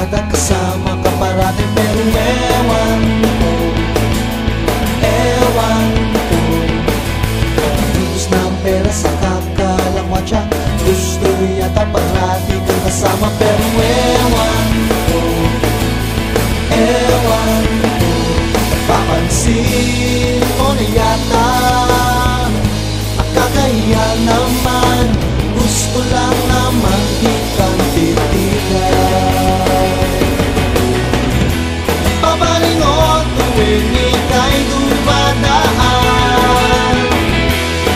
barkada, kasama ka parati. Pero ewan ko, Ubus ng pera sa kakalakwatsa, gusto yata parati kang kasama. Pero ewan ko, papansin mo na yata, nakakahiya naman, gusto lang naman kitang titigan. Papalingon tuwing ika'y dumadaan,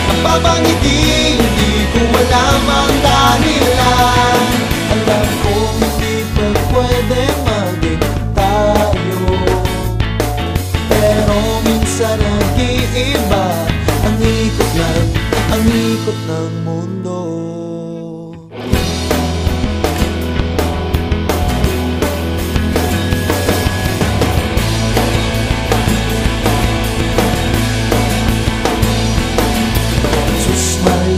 napapangiti, hindi ko alam ang dahilan. Alam kong hindi pa pwede maging tayo, pero minsan nag-iiba ang ikot ng mundo.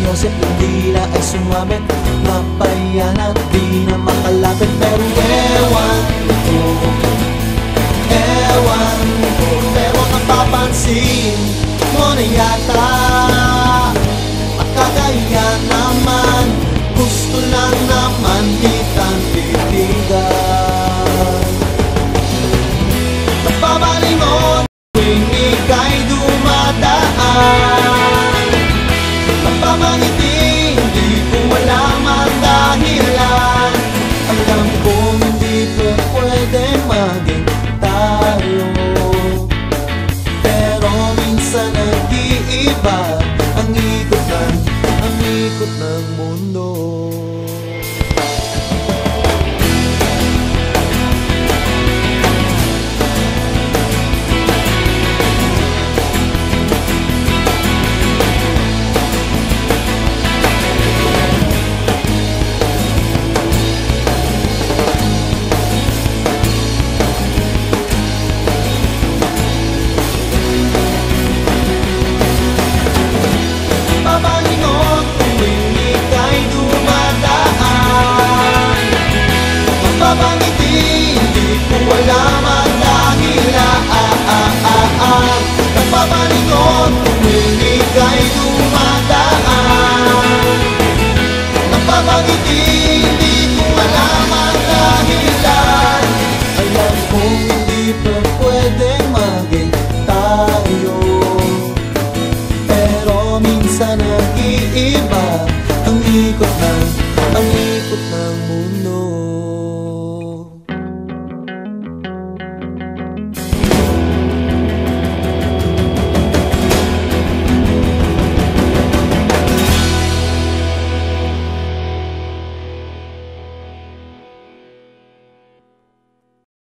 Joseph, hindi na ay sumabit, mapayan at di na makalapit. Pero ewan ko, pero napapansin mo na yata, nakakahiya naman, gusto lang naman kitang titigan. Napapalingon tuwing ika'y dumadaan, napapangiti, hindi ko alam ang dahilan. Alam kong hindi pa pwede maging tayo, pero minsan nag-iiba ang ikot ng mundo. Papalingon tuwing ika'y dumadaan, napapangiti, hindi ko alam ang dahilan. Napapalingon tuwing ika'y dumadaan, napapangiti, hindi ko alam ang dahilan. Alam kong hindi pa pwede maging tayo,